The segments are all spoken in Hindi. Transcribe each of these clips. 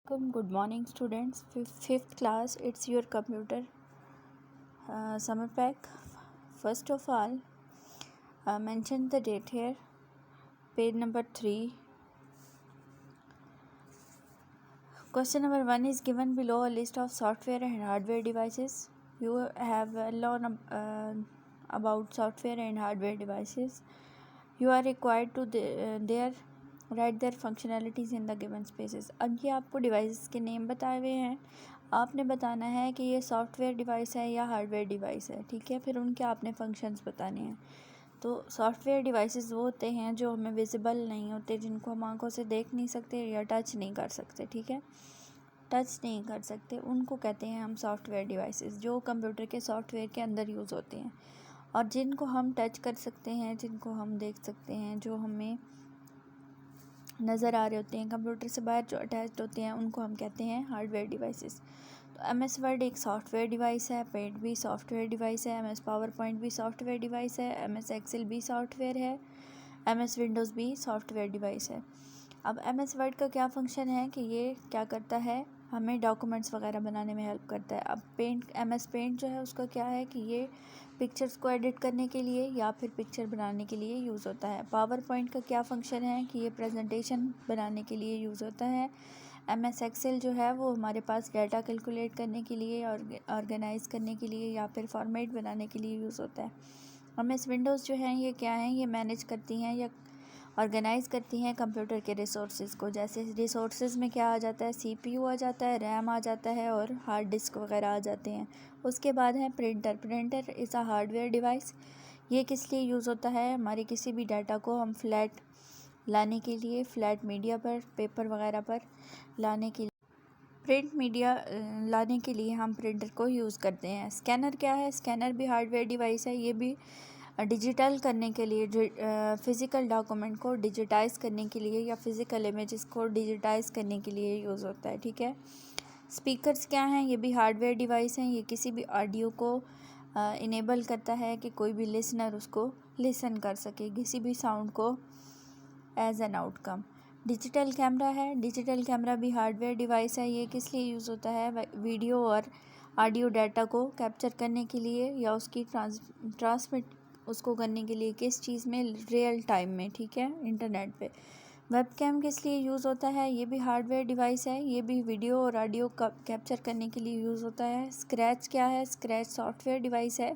Good morning, students. Fifth class, it's your computer summer pack. First of all, mention the date here. Page number 3. Question number 1 is given below a list of software and hardware devices. You have learned about software and hardware devices. You are required to write their functionalities in the given spaces. अब ये आपको डिवाइसेस के नेम बताए हुए हैं, आपने बताना है कि ये सॉफ्टवेयर डिवाइस है या हार्डवेयर डिवाइस है, ठीक है। फिर उनके आपने फंक्शंस बताने हैं। तो सॉफ्टवेयर डिवाइसेस वो होते हैं जो हमें विजिबल नहीं होते, जिनको हम आंखों से देख नहीं सकते या टच नहीं कर सकते, ठीक है। टच नहीं कर सकते उनको कहते हैं हम सॉफ्टवेयर डिवाइसेस, जो कंप्यूटर के सॉफ्टवेयर के अंदर यूज़ होते हैं। और जिनको हम टच कर सकते हैं, जिनको हम देख सकते हैं, जो हमें नज़र आ रहे होते हैं, कंप्यूटर से बाहर जो अटैच्ड होते हैं, उनको हम कहते हैं हार्डवेयर डिवाइसेस। तो MS वर्ड एक सॉफ्टवेयर डिवाइस है, पेंट भी सॉफ्टवेयर डिवाइस है, MS पावर पॉइंट भी सॉफ्टवेयर डिवाइस है, MS एक्सेल भी सॉफ्टवेयर है, MS विंडोज़ भी सॉफ्टवेयर डिवाइस है। अब MS वर्ड का क्या फंक्शन है कि ये क्या करता है, हमें डॉक्यूमेंट्स वगैरह बनाने में हेल्प करता है। अब MS पेंट जो है उसका क्या है कि ये पिक्चर्स को एडिट करने के लिए या फिर पिक्चर बनाने के लिए यूज़ होता है। पावर पॉइंट का क्या फंक्शन है कि ये प्रेजेंटेशन बनाने के लिए यूज़ होता है। MS एक्सेल जो है वो हमारे पास डाटा कैलकुलेट करने के लिए और ऑर्गेनाइज़ करने के लिए या फिर फॉर्मेट बनाने के लिए यूज़ होता है। MS विंडोज़ जो है ये क्या है, ये मैनेज करती हैं या ऑर्गेनाइज़ करती हैं कंप्यूटर के रिसोर्सेज को। जैसे रिसोर्सेज में क्या आ जाता है, CPU आ जाता है, रैम आ जाता है और हार्ड डिस्क वगैरह आ जाते हैं। उसके बाद है printer. Printer is a hardware device. ये किस लिए यूज़ होता है, हमारे किसी भी डाटा को हम फ्लैट लाने के लिए, फ्लैट मीडिया पर, पेपर वगैरह पर लाने के लिए, प्रिंट मीडिया लाने के लिए हम प्रिंटर को यूज़ करते हैं। स्कैनर क्या है, स्कैनर भी हार्डवेयर डिवाइस है। ये भी डिजिटल करने के लिए, फ़िज़िकल डॉक्यूमेंट को डिजिटाइज़ करने के लिए या फिज़िकल इमेजेस को डिजिटाइज़ करने के लिए यूज़ होता है, ठीक है। स्पीकर्स क्या हैं, ये भी हार्डवेयर डिवाइस हैं। ये किसी भी ऑडियो को इनेबल करता है कि कोई भी लिसनर उसको लिसन कर सके, किसी भी साउंड को as an outcome. Digital camera है, डिजिटल कैमरा भी हार्डवेयर डिवाइस है। ये किस लिए यूज़ होता है, वीडियो और ऑडियो डाटा को कैप्चर करने के लिए या उसकी ट्रांसमिट उसको करने के लिए, किस चीज़ में, रियल टाइम में, ठीक है, इंटरनेट पे। वेबकैम किस लिए यूज़ होता है, ये भी हार्डवेयर डिवाइस है। ये भी वीडियो और ऑडियो कैप्चर करने के लिए यूज़ होता है। स्क्रैच क्या है, स्क्रैच सॉफ्टवेयर डिवाइस है।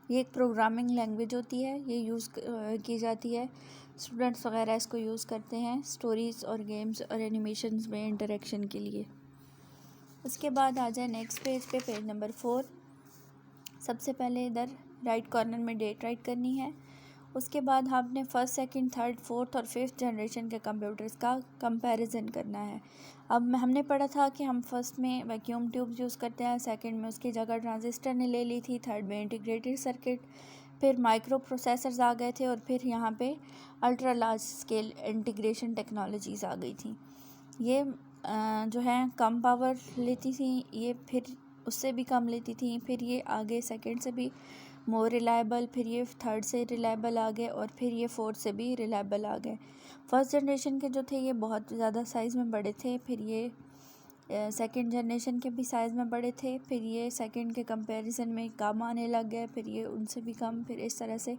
ये एक प्रोग्रामिंग लैंग्वेज होती है, ये यूज़ की जाती है, स्टूडेंट्स वगैरह इसको यूज़ करते हैं स्टोरीज़ और गेम्स और एनिमेशंस में इंटरेक्शन के लिए। उसके बाद आ जाए नेक्स्ट पेज पे, पेज नंबर 4। सबसे पहले इधर राइट कॉर्नर में डेट राइट करनी है। उसके बाद आपने फर्स्ट, सेकंड, थर्ड, फोर्थ और फिफ्थ जनरेशन के कंप्यूटर्स का कंपैरिजन करना है। अब हमने पढ़ा था कि हम फर्स्ट में वैक्यूम ट्यूब्स यूज़ करते हैं, सेकंड में उसकी जगह ट्रांजिस्टर ने ले ली थी, थर्ड में इंटीग्रेटेड सर्किट, फिर माइक्रो प्रोसेसर्स आ गए थे और फिर यहाँ पे ultra large scale integration technologies आ गई थी। ये जो है कम पावर लेती थी, ये फिर उससे भी कम लेती थी, फिर ये आगे सेकंड से भी मोर रिलायबल, फिर ये थर्ड से रिलायबल आ गए और फिर ये फोर्थ से भी रिलायबल आ गए। फर्स्ट जनरेशन के जो थे ये बहुत ज़्यादा साइज़ में बड़े थे, फिर ये सेकंड जनरेशन के भी साइज़ में बड़े थे, फिर ये सेकंड के कंपैरिजन में कम आने लग गए, फिर ये उनसे भी कम, फिर इस तरह से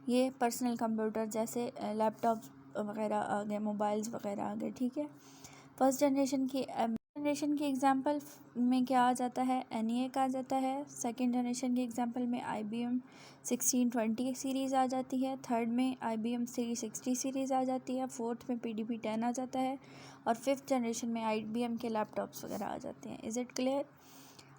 ये पर्सनल कंप्यूटर जैसे लैपटॉप वगैरह आ गए, मोबाइल्स वगैरह आ गए, ठीक है। फर्स्ट जनरेशन की एग्जांपल में क्या आ जाता है, ENIAC आ जाता है। सेकंड जनरेशन के एग्जांपल में IBM 1620 सीरीज़ आ जाती है, थर्ड में IBM 360 सीरीज़ आ जाती है, फोर्थ में PDP 10 आ जाता है और फिफ्थ जनरेशन में IBM के लैपटॉप्स वगैरह आ जाते हैं। Is it clear.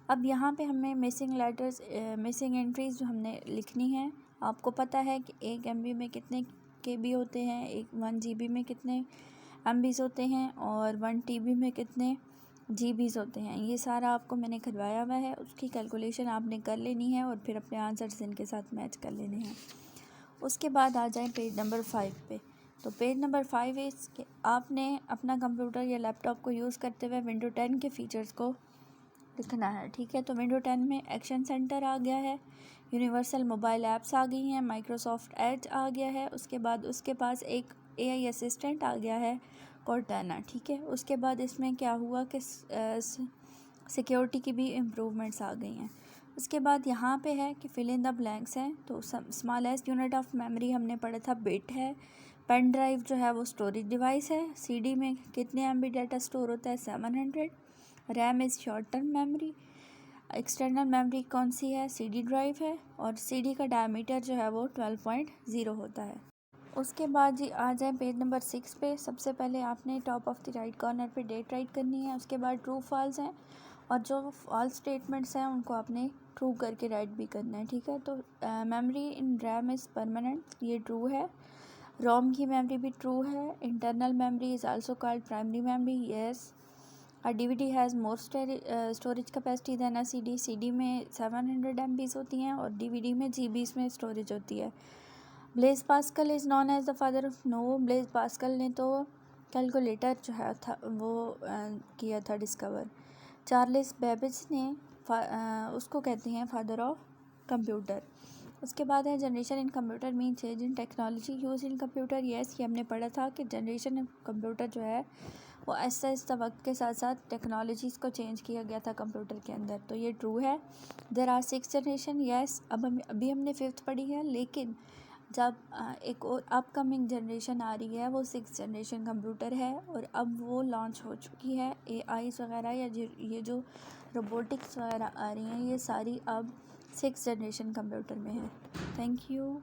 अब यहाँ पे हमें मिसिंग लेटर्स, मिसिंग एंट्रीज जो हमने लिखनी है। आपको पता है कि 1 MB में कितने KB होते हैं, 1 GB में कितने MBs होते हैं और 1 TB में कितने GBs होते हैं। ये सारा आपको मैंने करवाया हुआ है, उसकी कैलकुलेशन आपने कर लेनी है और फिर अपने आंसर्स इनके साथ मैच कर लेने हैं। उसके बाद आ जाए पेज नंबर 5 पे। तो पेज नंबर 5 इस कि आपने अपना कंप्यूटर या लैपटॉप को यूज़ करते हुए विंडो 10 के फीचर्स को लिखना है, ठीक है। तो विंडो 10 में एक्शन सेंटर आ गया है, यूनिवर्सल मोबाइल ऐप्स आ गई हैं, माइक्रोसॉफ्ट एज आ गया है, उसके बाद उसके पास एक AI असिस्टेंट आ गया है, कॉर्टेना, ठीक है। उसके बाद इसमें क्या हुआ कि सिक्योरिटी की भी इम्प्रूवमेंट्स आ गई हैं। उसके बाद यहाँ पे है कि फिल इन द ब्लैंक्स हैं। तो स्मॉलेस्ट यूनिट ऑफ मेमोरी हमने पढ़ा था बिट है। पेन ड्राइव जो है वो स्टोरेज डिवाइस है। सीडी में कितने एमबी डाटा स्टोर होता है? 700। RAM is short term memory. External memory कौन सी है? सीडी ड्राइव है। और सीडी का डायमीटर जो है वो 12.0 होता है। उसके बाद जी आ जाए पेज नंबर 6 पे। सबसे पहले आपने top of the right corner पे डेट राइट करनी है। उसके बाद ट्रू फॉल्स हैं और जो फॉल्स स्टेटमेंट्स हैं उनको आपने ट्रू करके राइट भी करना है, ठीक है। तो memory in RAM is permanent, ये ट्रू है। रोम की मेमोरी भी ट्रू है। Internal memory is also called primary memory, yes. A DVD has more storage capacity then a CD। CD में 700 MBs होती हैं और DVD में GBs में स्टोरेज होती है। Blaise Pascal is known as the father of नो। ब्लेज पास्कल ने तो कैलकुलेटर जो है था वो किया था डिस्कवर। चार्ल्स बेबेज ने उसको कहते हैं फादर ऑफ कंप्यूटर। उसके बाद है generation in computer mean change in technology use in computer, yes. ये हमने पढ़ा था कि जनरेशन इन कंप्यूटर जो है वो ऐसा ऐसा वक्त के साथ साथ टेक्नोलॉजीज़ को चेंज किया गया था कंप्यूटर के अंदर, तो ये ट्रू है। There are 6 generation, yes. अभी हमने 5th पढ़ी है, लेकिन जब एक और अपकमिंग जनरेशन आ रही है वो 6th जनरेशन कंप्यूटर है और अब वो लॉन्च हो चुकी है। AI वगैरह या ये जो रोबोटिक्स वगैरह आ रही हैं ये सारी अब 6th जनरेशन कंप्यूटर में है। Thank you.